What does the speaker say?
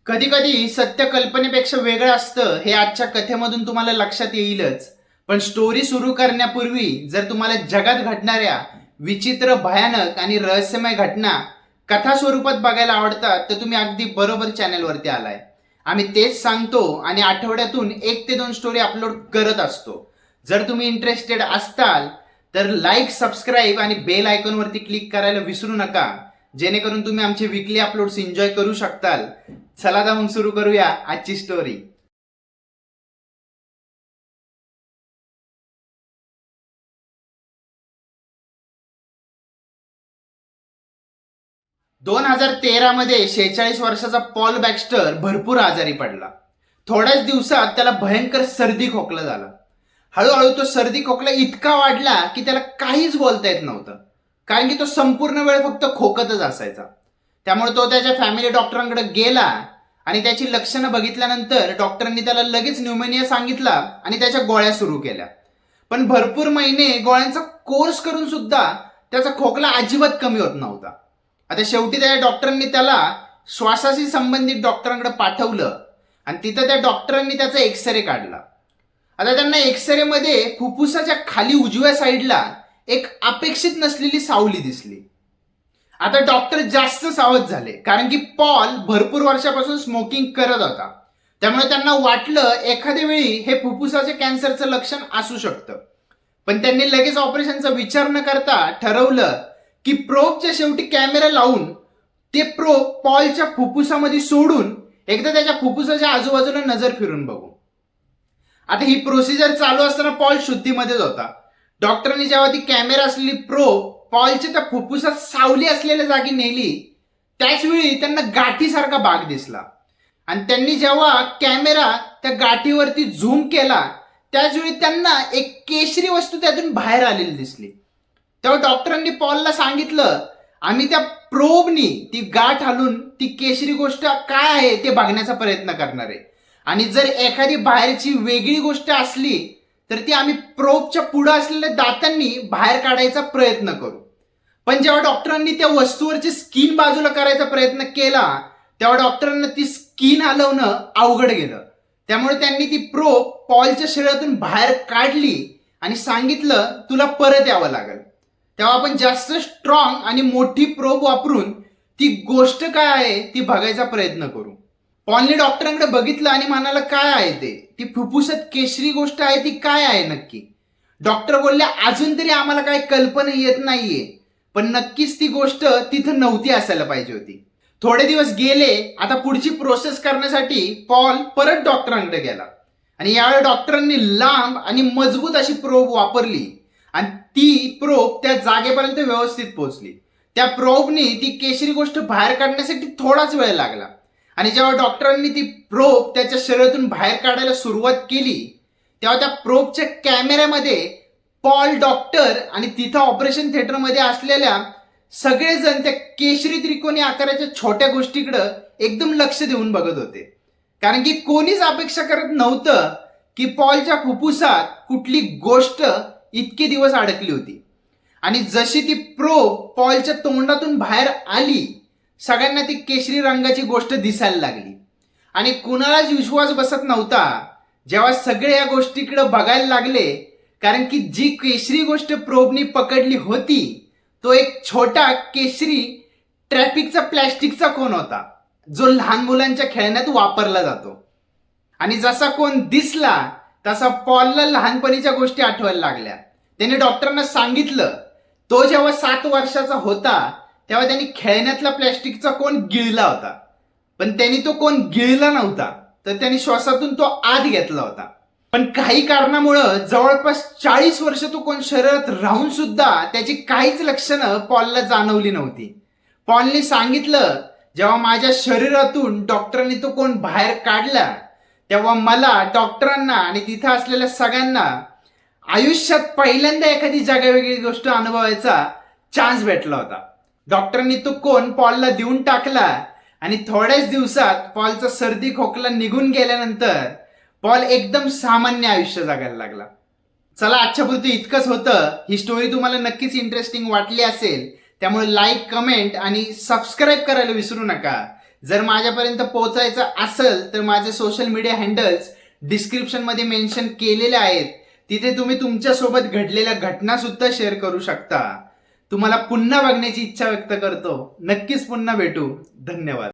कधी कधी सत्य कल्पनेपेक्षा वेगळं असतं हे आजच्या कथेमधून तुम्हाला लक्षात येईलच. पण स्टोरी सुरू करण्यापूर्वी जर तुम्हाला जगात घडणाऱ्या विचित्र, भयानक आणि रहस्यमय घटना कथा स्वरूपात बघायला आवडतात तर तुम्ही अगदी बरोबर चॅनलवरती आलाय. आम्ही तेच सांगतो आणि आठवड्यातून 1 ते 2 स्टोरी अपलोड करत असतो. जर तुम्ही इंटरेस्टेड असताल तर लाईक, सबस्क्राईब आणि बेल आयकॉनवरती क्लिक करायला विसरू नका, जेणेकरून तुम्ही आमचे वीकली अपलोड्स एन्जॉय करू शकताल. चला तर मग सुरू करूया आजची स्टोरी. 2013 मध्ये 46 वर्षाचा पॉल बॅक्स्टर भरपूर आजारी पडला. थोड्याच दिवसात त्याला भयंकर सर्दी खोकला झाला. हळूहळू तो सर्दी खोकला इतका वाढला की त्याला काहीच बोलता येत नव्हतं, कारण की तो संपूर्ण वेळ फक्त खोकतच असायचा. त्यामुळे तो त्याच्या फॅमिली डॉक्टरांकडे गेला आणि त्याची लक्षणं बघितल्यानंतर डॉक्टरांनी त्याला लगेच न्यूमोनिया सांगितला आणि त्याच्या गोळ्या सुरू केल्या. पण भरपूर महिने गोळ्यांचा कोर्स करून सुद्धा त्याचा खोकला अजिबात कमी होत नव्हता. आता शेवटी त्या डॉक्टरांनी त्याला श्वासाशी संबंधित डॉक्टरांकडे पाठवलं आणि तिथं त्या डॉक्टरांनी त्याचा एक्सरे काढला. आता त्यांना एक्सरे मध्ये फुफ्फुसाच्या खाली उजव्या साईडला एक अपेक्षित नसलेली सावली दिसली. आता डॉक्टर जास्त सावध झाले, कारण की पॉल भरपूर वर्षापासून स्मोकिंग करत होता. त्यामुळे त्यांना वाटलं एखाद्या वेळी हे फुफ्फुसाच्या कॅन्सरचं लक्षण असू शकतं. पण त्यांनी लगेच ऑपरेशनचा विचार न करता ठरवलं की प्रोबच्या शेवटी कॅमेरा लावून ते प्रोब पॉलच्या फुफ्फुसामध्ये सोडून एकदा त्याच्या फुफ्फुसाच्या आजूबाजूला नजर फिरून बघू. आता ही प्रोसिजर चालू असताना पॉल शुद्धीमध्येच होता. डॉक्टरांनी जेव्हा ती कॅमेरा असलेली प्रोब पॉलच्या त्या फुफ्फुसात सावली असलेल्या जागी नेली, त्याच वेळी त्यांना गाठीसारखा भाग दिसला. आणि त्यांनी जेव्हा कॅमेरा त्या गाठीवरती झूम केला त्याच वेळी त्यांना एक केशरी वस्तू त्यातून बाहेर आलेली दिसली. तेव्हा डॉक्टरांनी पॉलला सांगितलं, आम्ही त्या प्रोबनी ती गाठ हलवून ती केशरी गोष्ट काय आहे ते बघण्याचा प्रयत्न करणार आहे, आणि जर एखादी बाहेरची वेगळी गोष्ट असली तर ती आम्ही प्रोबच्या पुढे असलेल्या दातांनी बाहेर काढायचा प्रयत्न करू. पण जेव्हा डॉक्टरांनी त्या वस्तूवरची स्किन बाजूला करायचा प्रयत्न केला तेव्हा डॉक्टरांना ती स्किन हलवणं अवघड गेलं. त्यामुळे त्यांनी ती प्रोब पॉलच्या शरीरातून बाहेर काढली आणि सांगितलं, तुला परत यावं लागेल. तेव्हा आपण जास्त स्ट्रॉंग आणि मोठी प्रोब वापरून ती गोष्ट काय आहे ती बघायचा प्रयत्न करू. पॉलने डॉक्टरांकडे बघितलं आणि म्हणाला, काय आहे ते? ती फुफ्फुसात केशरी गोष्ट आहे ती काय आहे नक्की? डॉक्टर बोलले, अजून तरी आम्हाला काही कल्पना येत नाहीये, पण नक्कीच ती गोष्ट तिथं नव्हती असायला पाहिजे होती. थोडे दिवस गेले. आता पुढची प्रोसेस करण्यासाठी पॉल परत डॉक्टरांकडे गेला आणि यावेळी डॉक्टरांनी लांब आणि मजबूत अशी प्रोब वापरली आणि ती प्रोब त्या जागेपर्यंत व्यवस्थित पोहोचली. त्या प्रोबनी ती केशरी गोष्ट बाहेर काढण्यासाठी थोडाच वेळ लागला. आणि जेव्हा डॉक्टरांनी ती प्रोब त्याच्या शरीरातून बाहेर काढायला सुरुवात केली तेव्हा त्या प्रोबच्या कॅमेऱ्यामध्ये पॉल, डॉक्टर आणि तिथं ऑपरेशन थिएटरमध्ये असलेल्या सगळेजण त्या केशरी त्रिकोणी आकाराच्या छोट्या गोष्टीकडे एकदम लक्ष देऊन बघत होते, कारण की कोणीच अपेक्षा करत नव्हतं की पॉलच्या फुफ्फुसात कुठली गोष्ट इतके दिवस अडकली होती. आणि जशी ती प्रोब पॉलच्या तोंडातून बाहेर आली सगळ्यांना ती केशरी रंगाची गोष्ट दिसायला लागली आणि कुणालाच विश्वास बसत नव्हता जेव्हा सगळे या गोष्टीकडे बघायला लागले, कारण की जी केशरी गोष्ट प्रोबनी पकडली होती तो एक छोटा केशरी ट्रॅफिकचा प्लॅस्टिकचा कोन होता, जो लहान मुलांच्या खेळण्यात वापरला जातो. आणि जसा कोन दिसला तसा पॉलला लहानपणीच्या गोष्टी आठवायला लागल्या. त्याने डॉक्टरांना सांगितलं, तो जेव्हा 7 वर्षाचा होता तेव्हा त्यांनी खेळण्यातला प्लॅस्टिकचा कोन गिळला होता, पण त्यांनी तो कोन गिळला नव्हता, तर त्यांनी श्वासातून तो आत घेतला होता. पण काही कारणामुळं जवळपास 40 वर्ष तो कोण शरीरात राहून सुद्धा त्याची काहीच लक्षणं पॉलला जाणवली नव्हती. पॉलने सांगितलं, जेव्हा माझ्या शरीरातून डॉक्टरांनी तो कोण बाहेर काढला तेव्हा मला, डॉक्टरांना आणि तिथं असलेल्या सगळ्यांना आयुष्यात पहिल्यांदा एखादी जगावेगळी गोष्ट अनुभवायचा चान्स भेटला होता. डॉक्टरांनी तो कोण पॉलला देऊन टाकला आणि थोड्याच दिवसात पॉलचा सर्दी खोकला निघून गेल्यानंतर पॉल एकदम सामान्य आयुष्य जगायला लागला. चला, आजच्यापुरती इतकंच होतं. ही स्टोरी तुम्हाला नक्कीच इंटरेस्टिंग वाटली असेल, त्यामुळे लाईक, कमेंट आणि सबस्क्राईब करायला विसरू नका, जर माझ्यापर्यंत पोहोचायचं असेल तर माझे सोशल मीडिया हँडल्स डिस्क्रिप्शन मध्ये मेन्शन केलेले आहेत. तिथे तुम्ही तुमच्यासोबत घडलेल्या घटना सुद्धा शेअर करू शकता. तुम्हाला पुन्हा बघण्याची इच्छा व्यक्त करतो. नक्कीच पुन्हा भेटू. धन्यवाद.